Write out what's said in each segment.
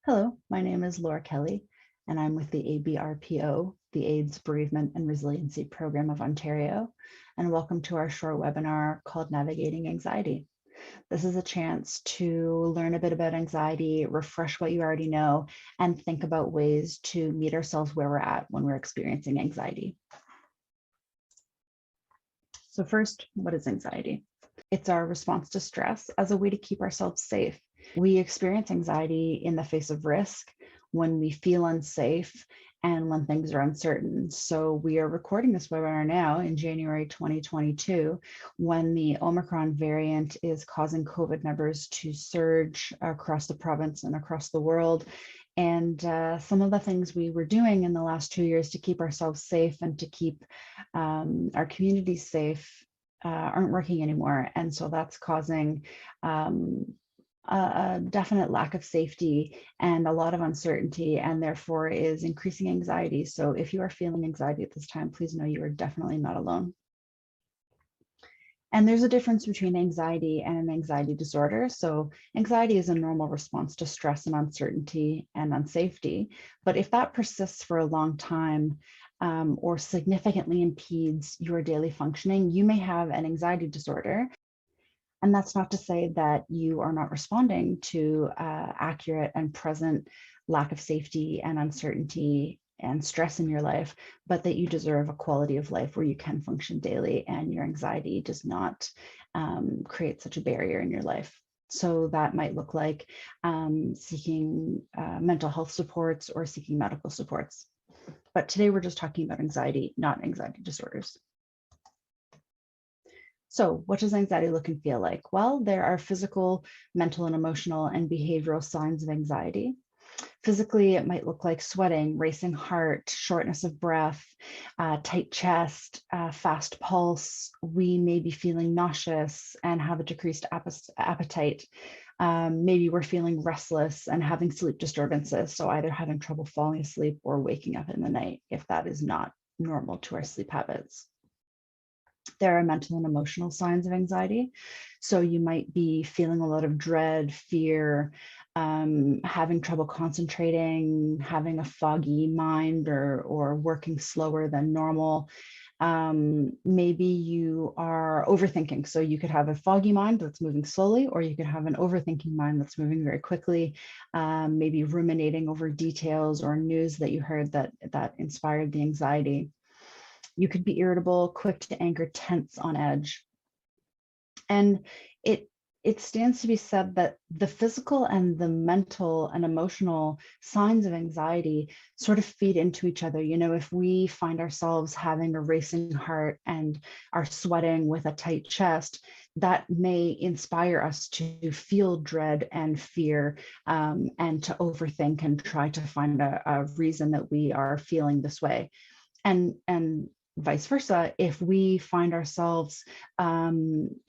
Hello, my name is Laura Kelly, and I'm with the ABRPO, the AIDS Bereavement and Resiliency Program of Ontario, and welcome to our short webinar called Navigating Anxiety. This is a chance to learn a bit about anxiety, refresh what you already know, and think about ways to meet ourselves where we're at when we're experiencing anxiety. So first, what is anxiety? It's our response to stress as a way to keep ourselves safe. We experience anxiety in the face of risk, when we feel unsafe, and when things are uncertain. So we are recording this webinar now in January 2022, when the Omicron variant is causing COVID numbers to surge across the province and across the world. And some of the things we were doing in the last 2 years to keep ourselves safe and to keep our communities safe aren't working anymore. And so that's causing a definite lack of safety and a lot of uncertainty, and therefore is increasing anxiety. So if you are feeling anxiety at this time, please know you are definitely not alone. And there's a difference between anxiety and an anxiety disorder. So anxiety is a normal response to stress and uncertainty and unsafety. But if that persists for a long time or significantly impedes your daily functioning, you may have an anxiety disorder. And that's not to say that you are not responding to accurate and present lack of safety and uncertainty and stress in your life, but that you deserve a quality of life where you can function daily and your anxiety does not create such a barrier in your life. So that might look like seeking mental health supports or seeking medical supports. But today we're just talking about anxiety, not anxiety disorders. So what does anxiety look and feel like? Well, there are physical, mental, and emotional and behavioral signs of anxiety. Physically, it might look like sweating, racing heart, shortness of breath, tight chest, fast pulse. We may be feeling nauseous and have a decreased appetite. Maybe we're feeling restless and having sleep disturbances. So either having trouble falling asleep or waking up in the night if that is not normal to our sleep habits. There are mental and emotional signs of anxiety. So you might be feeling a lot of dread, fear, having trouble concentrating, having a foggy mind or working slower than normal. Maybe you are overthinking. So you could have a foggy mind that's moving slowly, or you could have an overthinking mind that's moving very quickly, maybe ruminating over details or news that you heard that inspired the anxiety. You could be irritable, quick to anger, tense, on edge. And it stands to be said that the physical and the mental and emotional signs of anxiety sort of feed into each other. You know, if we find ourselves having a racing heart and are sweating with a tight chest, that may inspire us to feel dread and fear and to overthink and try to find a reason that we are feeling this way. And vice versa, if we find ourselves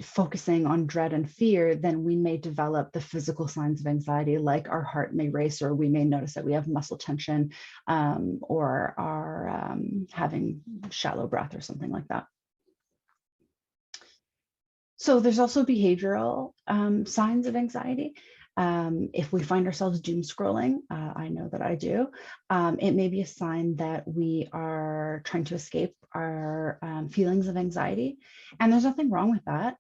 focusing on dread and fear, then we may develop the physical signs of anxiety, like our heart may race, or we may notice that we have muscle tension or are having shallow breath or something like that. So there's also behavioral signs of anxiety. If we find ourselves doom scrolling, I know that I do, it may be a sign that we are trying to escape our feelings of anxiety. And there's nothing wrong with that.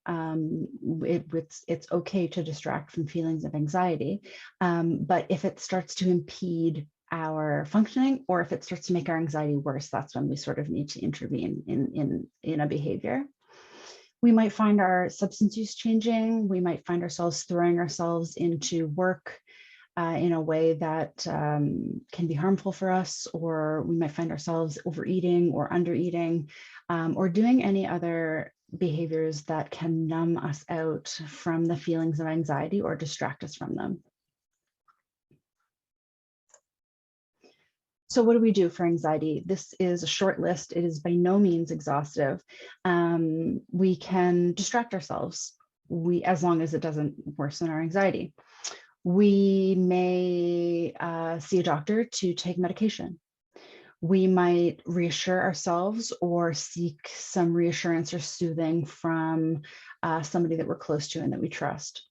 It's okay to distract from feelings of anxiety. But if it starts to impede our functioning, or if it starts to make our anxiety worse, that's when we sort of need to intervene in a behavior. We might find our substance use changing. We might find ourselves throwing ourselves into work in a way that can be harmful for us, or we might find ourselves overeating or undereating, or doing any other behaviors that can numb us out from the feelings of anxiety or distract us from them. So what do we do for anxiety? This is a short list. It is by no means exhaustive. We can distract ourselves, as long as it doesn't worsen our anxiety. We may see a doctor to take medication. We might reassure ourselves or seek some reassurance or soothing from somebody that we're close to and that we trust.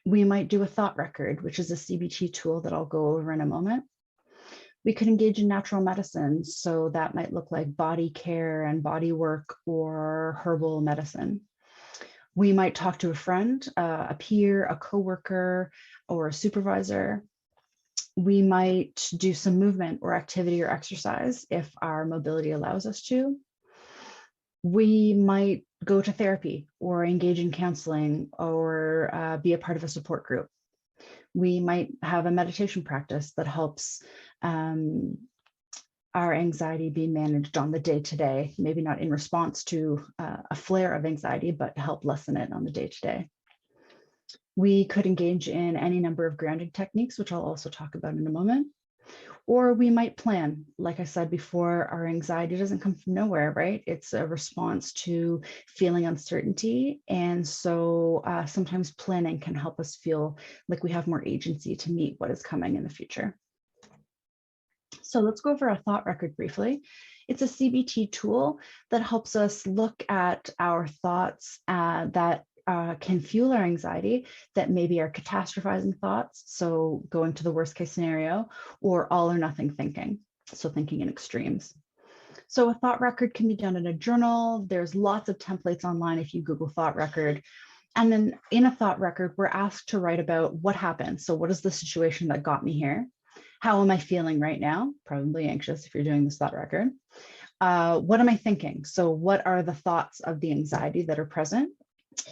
We might do a thought record, which is a CBT tool that I'll go over in a moment. We could engage in natural medicine. So that might look like body care and body work or herbal medicine. We might talk to a friend, a peer, a coworker, or a supervisor. We might do some movement or activity or exercise if our mobility allows us to. We might go to therapy or engage in counseling or be a part of a support group. We might have a meditation practice that helps our anxiety be managed on the day-to-day, maybe not in response to a flare of anxiety, but help lessen it on the day-to-day. We could engage in any number of grounding techniques, which I'll also talk about in a moment. Or we might plan. Like I said before, our anxiety doesn't come from nowhere, right? It's a response to feeling uncertainty. And so sometimes planning can help us feel like we have more agency to meet what is coming in the future. So let's go over a thought record briefly. It's a CBT tool that helps us look at our thoughts that can fuel our anxiety, that maybe are catastrophizing thoughts, so going to the worst case scenario, or all or nothing thinking, so thinking in extremes. So a thought record can be done in a journal. There's lots of templates online if you Google thought record. And then in a thought record, we're asked to write about what happened. So what is the situation that got me here? How am I feeling right now? Probably anxious if you're doing this thought record. What am I thinking? So what are the thoughts of the anxiety that are present?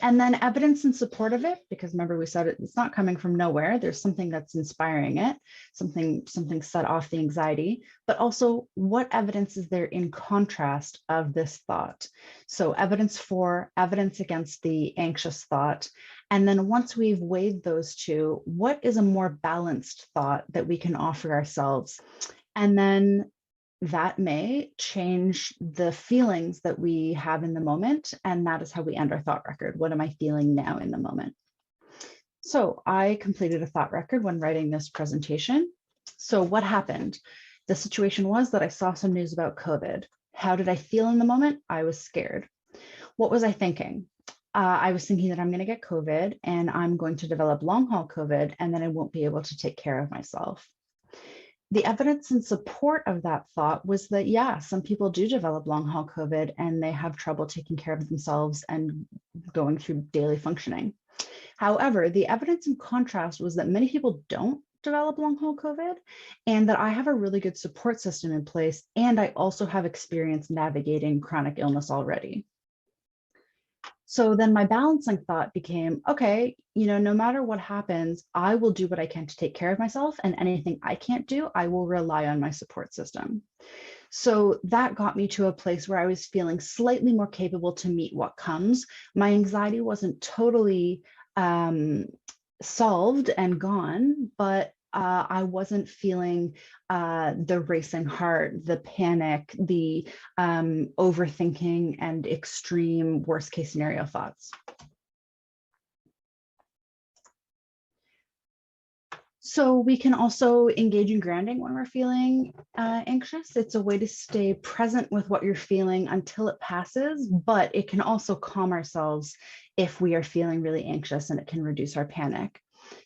And then evidence in support of it, because remember we said it's not coming from nowhere. There's something that's inspiring it, something set off the anxiety, but also what evidence is there in contrast of this thought? So evidence for, evidence against the anxious thought. And then once we've weighed those two, what is a more balanced thought that we can offer ourselves? And then that may change the feelings that we have in the moment. And that is how we end our thought record. What am I feeling now in the moment? So I completed a thought record when writing this presentation. So what happened? The situation was that I saw some news about COVID. How did I feel in the moment? I was scared. What was I thinking? I was thinking that I'm going to get COVID and I'm going to develop long haul COVID, and then I won't be able to take care of myself. The evidence in support of that thought was that, yeah, some people do develop long haul COVID and they have trouble taking care of themselves and going through daily functioning. However, the evidence in contrast was that many people don't develop long haul COVID, and that I have a really good support system in place. And I also have experience navigating chronic illness already. So then my balancing thought became, okay, no matter what happens, I will do what I can to take care of myself, and anything I can't do, I will rely on my support system. So that got me to a place where I was feeling slightly more capable to meet what comes. My anxiety wasn't totally solved and gone, but I wasn't feeling the racing heart, the panic, the overthinking, and extreme worst case scenario thoughts. So we can also engage in grounding when we're feeling anxious. It's a way to stay present with what you're feeling until it passes, but it can also calm ourselves if we are feeling really anxious, and it can reduce our panic.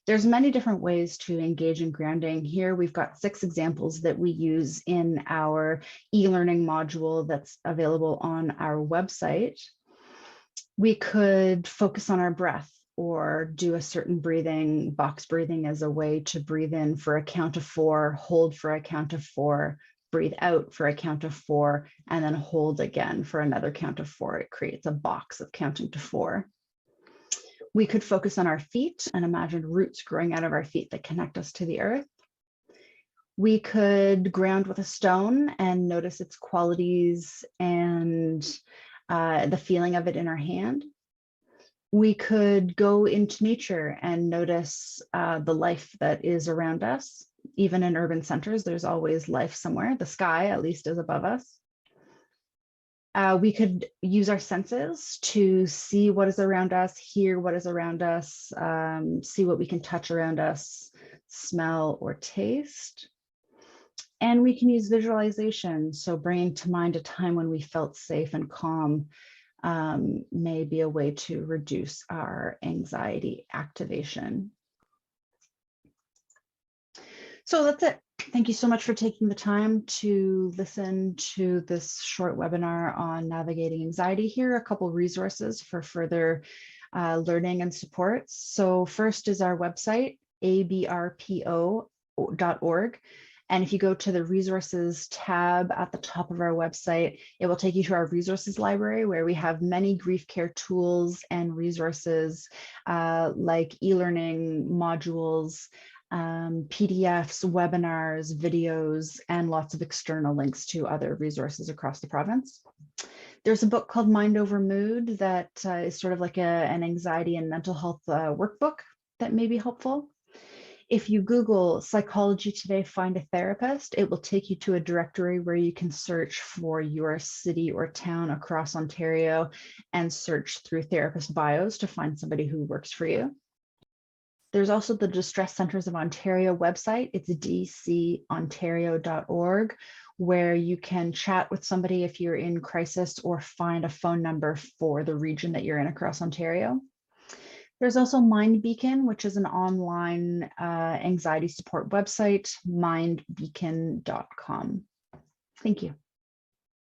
There's many different ways to engage in grounding. Here we've got 6 examples that we use in our e-learning module that's available on our website. We could focus on our breath, or do a certain breathing, box breathing, as a way to breathe in for a count of 4, hold for a count of 4, breathe out for a count of 4, and then hold again for another count of 4. It creates a box of counting to 4. We could focus on our feet and imagine roots growing out of our feet that connect us to the earth. We could ground with a stone and notice its qualities and the feeling of it in our hand. We could go into nature and notice the life that is around us. Even in urban centers, there's always life somewhere. The sky, at least, is above us. We could use our senses to see what is around us, hear what is around us, see what we can touch around us, smell or taste. And we can use visualization, so bringing to mind a time when we felt safe and calm, may be a way to reduce our anxiety activation. So that's it. Thank you so much for taking the time to listen to this short webinar on navigating anxiety. Here are a couple resources for further learning and support. So first is our website, abrpo.org. And if you go to the resources tab at the top of our website, it will take you to our resources library, where we have many grief care tools and resources like e-learning modules, PDFs, webinars, videos, and lots of external links to other resources across the province. There's a book called Mind Over Mood that is sort of like an anxiety and mental health workbook that may be helpful. If you Google Psychology Today, Find a Therapist, it will take you to a directory where you can search for your city or town across Ontario and search through therapist bios to find somebody who works for you. There's also the Distress Centres of Ontario website. It's dcontario.org, where you can chat with somebody if you're in crisis or find a phone number for the region that you're in across Ontario. There's also Mind Beacon, which is an online anxiety support website, mindbeacon.com. Thank you.